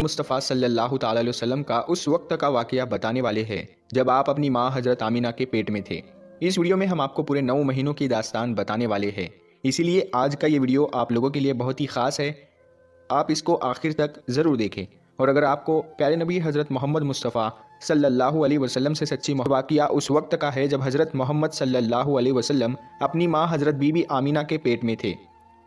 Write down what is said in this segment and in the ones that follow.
मुस्तफ़ा सल्लल्लाहु ताला अलैहि वसल्लम का उस वक्त का वाक़या बताने वाले हैं जब आप अपनी माँ हज़रत आमिना के पेट में थे। इस वीडियो में हम आपको पूरे 9 महीनों की दास्तान बताने वाले हैं। इसीलिए आज का ये वीडियो आप लोगों के लिए बहुत ही ख़ास है। आप इसको आखिर तक ज़रूर देखें। और अगर आपको प्यारे नबी हज़रत मोहम्मद मुस्तफ़ा सल्लल्लाहु अलैहि वसल्लम से सच्ची मोहब्बत, वाक़या उस वक्त का है जब हज़रत मोहम्मद सल्लल्लाहु अलैहि वसल्लम अपनी माँ हज़रत बीबी आमिना के पेट में थे।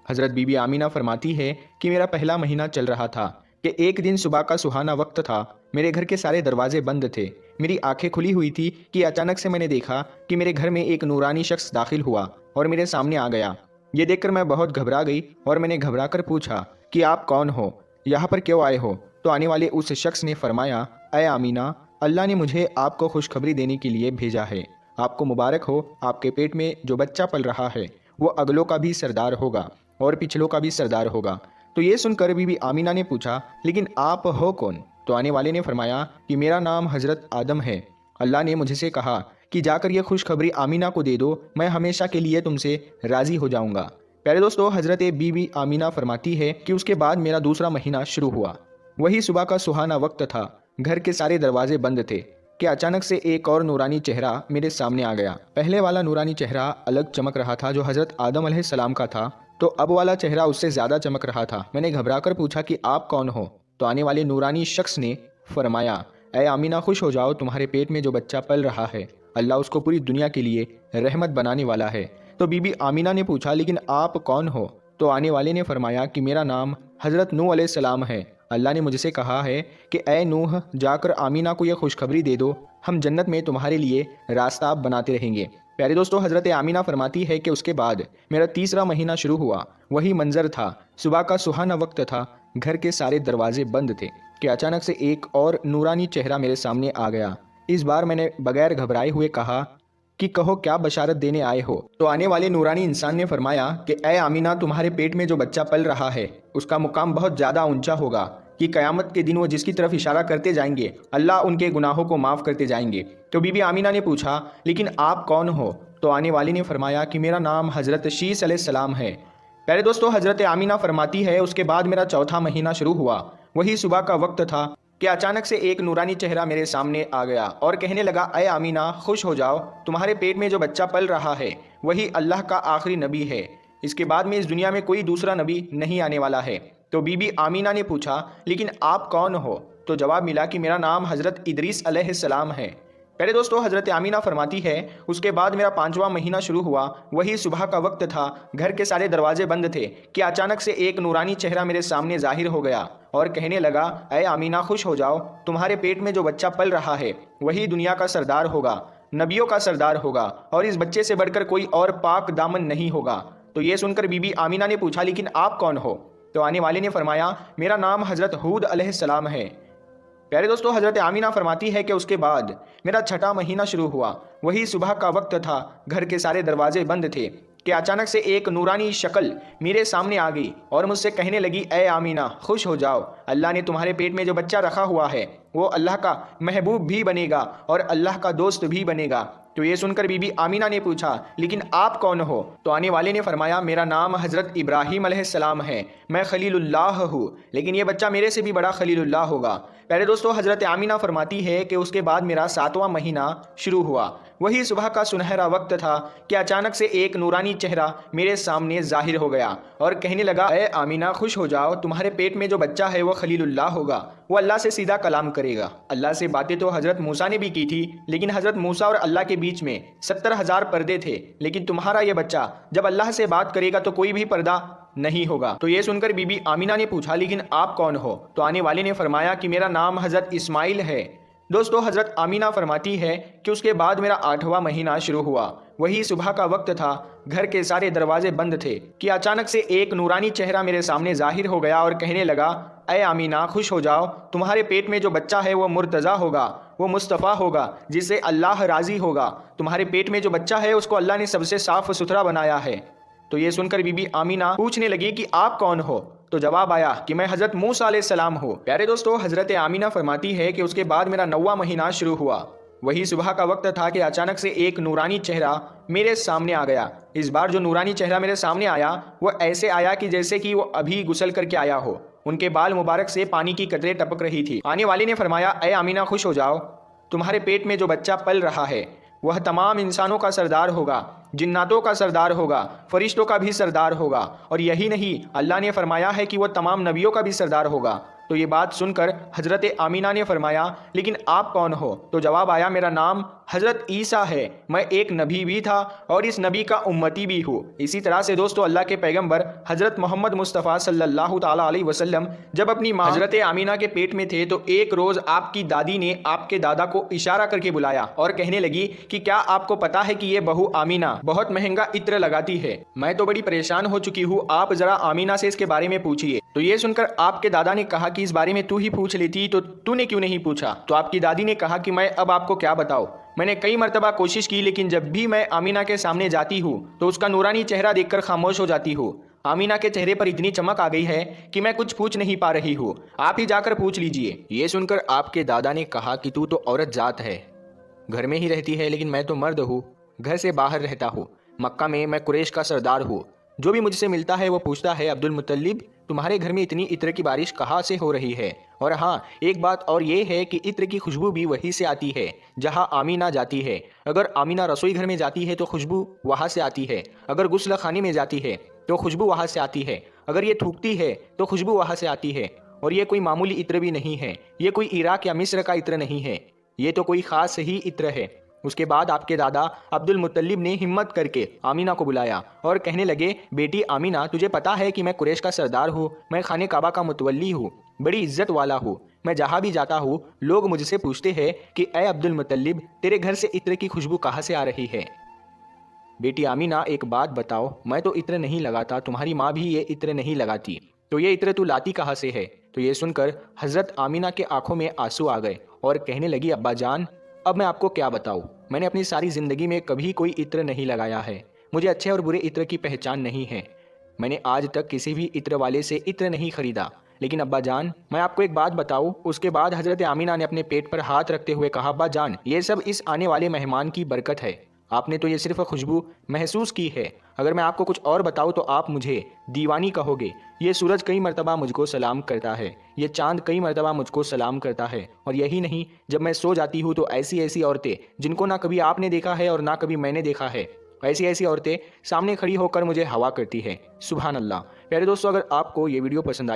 हज़रत बीबी आमिना फरमाती है कि मेरा पहला महीना चल रहा था कि एक दिन सुबह का सुहाना वक्त था। मेरे घर के सारे दरवाजे बंद थे। मेरी आंखें खुली हुई थी कि अचानक से मैंने देखा कि मेरे घर में एक नूरानी शख्स दाखिल हुआ और मेरे सामने आ गया। ये देखकर मैं बहुत घबरा गई और मैंने घबरा कर पूछा कि आप कौन हो, यहाँ पर क्यों आए हो? तो आने वाले उस शख्स ने फरमाया, ऐ आमीना, अल्लाह ने मुझे आपको खुशखबरी देने के लिए भेजा है। आपको मुबारक हो, आपके पेट में जो बच्चा पल रहा है वो अगलों का भी सरदार होगा और पिछलों का भी सरदार होगा। तो ये सुनकर बीबी आमिना ने पूछा, लेकिन आप हो कौन? तो आने वाले ने फरमाया कि मेरा नाम हज़रत आदम है। अल्लाह ने मुझसे कहा कि जाकर ये खुशखबरी आमिना को दे दो, मैं हमेशा के लिए तुमसे राज़ी हो जाऊंगा। प्यारे दोस्तों, हज़रत बीबी आमिना फरमाती है कि उसके बाद मेरा दूसरा महीना शुरू हुआ। वही सुबह का सुहाना वक्त था। घर के सारे दरवाजे बंद थे कि अचानक से एक और नूरानी चेहरा मेरे सामने आ गया। पहले वाला नूरानी चेहरा अलग चमक रहा था जो हज़रत आदम अलैहिस्सलाम का था, तो अब वाला चेहरा उससे ज़्यादा चमक रहा था। मैंने घबराकर पूछा कि आप कौन हो? तो आने वाले नूरानी शख्स ने फरमाया, ऐ आमीना, खुश हो जाओ, तुम्हारे पेट में जो बच्चा पल रहा है अल्लाह उसको पूरी दुनिया के लिए रहमत बनाने वाला है। तो बीबी आमिना ने पूछा, लेकिन आप कौन हो? तो आने वाले ने फरमाया कि मेरा नाम हज़रत नूह अलैहिस्सलाम है। अल्लाह ने मुझसे कहा है कि ऐ नूह, जाकर आमिना को यह खुशखबरी दे दो, हम जन्नत में तुम्हारे लिए रास्ता बनाते रहेंगे। प्यारे दोस्तों, हज़रत आमिना फरमाती है कि उसके बाद मेरा तीसरा महीना शुरू हुआ। वही मंजर था, सुबह का सुहाना वक्त था। घर के सारे दरवाजे बंद थे कि अचानक से एक और नूरानी चेहरा मेरे सामने आ गया। इस बार मैंने बगैर घबराए हुए कहा कि कहो, क्या बशारत देने आए हो? तो आने वाले नूरानी इंसान ने फरमाया कि ऐ आमिना, तुम्हारे पेट में जो बच्चा पल रहा है उसका मुकाम बहुत ज़्यादा ऊंचा होगा कि क़यामत के दिन वो जिसकी तरफ इशारा करते जाएंगे अल्लाह उनके गुनाहों को माफ़ करते जाएंगे। तो बीबी आमिना ने पूछा, लेकिन आप कौन हो? तो आने वाली ने फरमाया कि मेरा नाम हज़रत शीस अलैहिस्सलाम है। प्यारे दोस्तों, हज़रत आमिना फरमाती है उसके बाद मेरा चौथा महीना शुरू हुआ। वही सुबह का वक्त था कि अचानक से एक नूरानी चेहरा मेरे सामने आ गया और कहने लगा, ऐ आमिना, खुश हो जाओ, तुम्हारे पेट में जो बच्चा पल रहा है वही अल्लाह का आखिरी नबी है। इसके बाद में इस दुनिया में कोई दूसरा नबी नहीं आने वाला है। तो बीबी आमिना ने पूछा, लेकिन आप कौन हो? तो जवाब मिला कि मेरा नाम हज़रत इदरीस अलैहिस्सलाम है। पहले दोस्तों, हज़रत आमिना फरमाती है उसके बाद मेरा पांचवा महीना शुरू हुआ। वही सुबह का वक्त था। घर के सारे दरवाजे बंद थे कि अचानक से एक नूरानी चेहरा मेरे सामने जाहिर हो गया और कहने लगा, ऐ आमिना, खुश हो जाओ, तुम्हारे पेट में जो बच्चा पल रहा है वही दुनिया का सरदार होगा, नबियों का सरदार होगा और इस बच्चे से बढ़कर कोई और पाक दामन नहीं होगा। तो ये सुनकर बीबी आमिना ने पूछा, लेकिन आप कौन हो? तो आने वाले ने फरमाया, मेरा नाम हज़रत हूद अलैहिस्सलाम है। प्यारे दोस्तों, हज़रत आमिना फरमाती है कि उसके बाद मेरा छठा महीना शुरू हुआ। वही सुबह का वक्त था। घर के सारे दरवाजे बंद थे कि अचानक से एक नूरानी शक्ल मेरे सामने आ गई और मुझसे कहने लगी, ऐ आमिना, खुश हो जाओ, अल्लाह ने तुम्हारे पेट में जो बच्चा रखा हुआ है वो अल्लाह का महबूब भी बनेगा और अल्लाह का दोस्त भी बनेगा। तो ये सुनकर बीबी आमिना ने पूछा, लेकिन आप कौन हो? तो आने वाले ने फरमाया, मेरा नाम हज़रत इब्राहीम अलैहिस्सलाम है, मैं खलीलुल्लाह हूँ, लेकिन ये बच्चा मेरे से भी बड़ा खलीलुल्लाह होगा। प्यारे दोस्तों, हज़रत आमिना फरमाती है कि उसके बाद मेरा सातवां महीना शुरू हुआ। वही सुबह का सुनहरा वक्त था कि अचानक से एक नूरानी चेहरा मेरे सामने जाहिर हो गया और कहने लगा, ऐ आमिना, खुश हो जाओ, तुम्हारे पेट में जो बच्चा है वो खलीलुल्लाह होगा, वो अल्लाह से सीधा कलाम करेगा। अल्लाह से बातें तो हज़रत मूसा ने भी की थी, लेकिन हज़रत मूसा और अल्लाह के बीच में 70,000 पर्दे थे, लेकिन तुम्हारा ये बच्चा जब अल्लाह से बात करेगा तो कोई भी पर्दा नहीं होगा। तो ये सुनकर बीबी आमिना ने पूछा, लेकिन आप कौन हो? तो आने वाले ने फरमाया कि मेरा नाम हज़रत इस्माइल है। दोस्तों, हज़रत आमिना फरमाती है कि उसके बाद मेरा 8वां महीना शुरू हुआ। वही सुबह का वक्त था। घर के सारे दरवाजे बंद थे कि अचानक से एक नूरानी चेहरा मेरे सामने जाहिर हो गया और कहने लगा, ऐ आमिना, खुश हो जाओ, तुम्हारे पेट में जो बच्चा है वो मुर्तज़ा होगा, वो मुस्तफ़ा होगा, जिससे अल्लाह राज़ी होगा। तुम्हारे पेट में जो बच्चा है उसको अल्लाह ने सबसे साफ़ सुथरा बनाया है। तो ये सुनकर बीबी आमिना पूछने लगी कि आप कौन हो? तो जवाब आया कि मैं हज़रत मूसा अलैहिस्सलाम हूँ। प्यारे दोस्तों, हज़रत आमिना फरमाती है कि उसके बाद मेरा 9वां महीना शुरू हुआ। वही सुबह का वक्त था कि अचानक से एक नूरानी चेहरा मेरे सामने आ गया। इस बार जो नूरानी चेहरा मेरे सामने आया वो ऐसे आया कि जैसे कि वो अभी गुसल करके आया हो उनके बाल मुबारक से पानी की कतरे टपक रही थी। आने वाले ने फरमाया, ए आमीना खुश हो जाओ, तुम्हारे पेट में जो बच्चा पल रहा है वह तमाम इंसानों का सरदार होगा, जिन्नातों का सरदार होगा, फरिश्तों का भी सरदार होगा, और यही नहीं, अल्लाह ने फरमाया है कि वह तमाम नबियों का भी सरदार होगा। तो ये बात सुनकर हज़रत आमीना ने फरमाया, लेकिन आप कौन हो? तो जवाब आया, मेरा नाम हज़रत ईसा है, मैं एक नबी भी था और इस नबी का उम्मती भी हूँ। इसी तरह से दोस्तों, अल्लाह के पैगंबर हज़रत मोहम्मद मुस्तफ़ा सल्लल्लाहु ताला अलैहि वसल्लम जब अपनी माँ हज़रत आमीना के पेट में थे तो एक रोज़ आपकी दादी ने आपके दादा को इशारा करके बुलाया और कहने लगी कि क्या आपको पता है कि ये बहू आमीना बहुत महंगा इत्र लगाती है, मैं तो बड़ी परेशान हो चुकी हूँ, आप जरा आमीना से इसके बारे में पूछिए। तो ये सुनकर आपके दादा ने कहा कि इस बारे में तू ही पूछ लेती, तो तूने क्यों नहीं पूछा? तो आपकी दादी ने कहा कि मैं अब आपको क्या बताऊं, मैंने कई मरतबा कोशिश की, लेकिन जब भी मैं आमीना के सामने जाती हूँ तो उसका नूरानी चेहरा देखकर खामोश हो जाती हूँ। आमीना के चेहरे पर इतनी चमक आ गई है कि मैं कुछ पूछ नहीं पा रही हूँ, आप ही जाकर पूछ लीजिए। ये सुनकर आपके दादा ने कहा कि तू तो औरत जात है, घर में ही रहती है, लेकिन मैं तो मर्द हूँ, घर से बाहर रहता हूँ, मक्का में मैं कुरैश का सरदार हूँ। जो भी मुझसे मिलता है वो पूछता है, अब्दुल मुत्तलिब तुम्हारे घर में इतनी इत्र की बारिश कहाँ से हो रही है? और हाँ, एक बात और ये है कि इत्र की खुशबू भी वहीं से आती है जहाँ आमीना जाती है। अगर आमीना रसोई घर में जाती है तो खुशबू वहाँ से आती है, अगर गुस्ल खाने में जाती है तो खुशबू वहाँ से आती है, अगर ये थूकती है तो खुशबू वहाँ से आती है। और ये कोई मामूली इत्र भी नहीं है, ये कोई इराक या मिस्र का इत्र नहीं है, ये तो कोई ख़ास ही इत्र है। उसके बाद आपके दादा अब्दुल मुत्तलिब ने हिम्मत करके आमीना को बुलाया और कहने लगे, बेटी आमीना, तुझे पता है कि मैं कुरैश का सरदार हूँ, मैं खाने काबा का मुतवल्ली हूँ, बड़ी इज्जत वाला हूँ, मैं जहाँ भी जाता हूँ लोग मुझसे पूछते हैं कि ए अब्दुल मुत्तलिब, तेरे घर से इत्र की खुशबू कहाँ से आ रही है? बेटी आमीना, एक बात बताओ, मैं तो इत्र नहीं लगाता, तुम्हारी माँ भी ये इत्र नहीं लगाती, तो ये इत्र तू लाती कहाँ से है? तो ये सुनकर हज़रत आमीना के आंखों में आंसू आ गए और कहने लगी, अब्बा जान, अब मैं आपको क्या बताऊँ, मैंने अपनी सारी ज़िंदगी में कभी कोई इत्र नहीं लगाया है, मुझे अच्छे और बुरे इत्र की पहचान नहीं है, मैंने आज तक किसी भी इत्र वाले से इत्र नहीं खरीदा। लेकिन अब्बा जान, मैं आपको एक बात बताऊं। उसके बाद हज़रत आमीना ने अपने पेट पर हाथ रखते हुए कहा, अब्बा जान, ये सब इस आने वाले मेहमान की बरकत है, आपने तो ये सिर्फ खुशबू महसूस की है, अगर मैं आपको कुछ और बताऊं तो आप मुझे दीवानी कहोगे। ये सूरज कई मरतबा मुझको सलाम करता है, ये चांद कई मरतबा मुझको सलाम करता है, और यही नहीं, जब मैं सो जाती हूँ तो ऐसी ऐसी औरतें जिनको ना कभी आपने देखा है और ना कभी मैंने देखा है, ऐसी ऐसी औरतें सामने खड़ी होकर मुझे हवा करती है। सुभान अल्लाह। प्यारे दोस्तों, अगर आपको ये वीडियो पसंद आई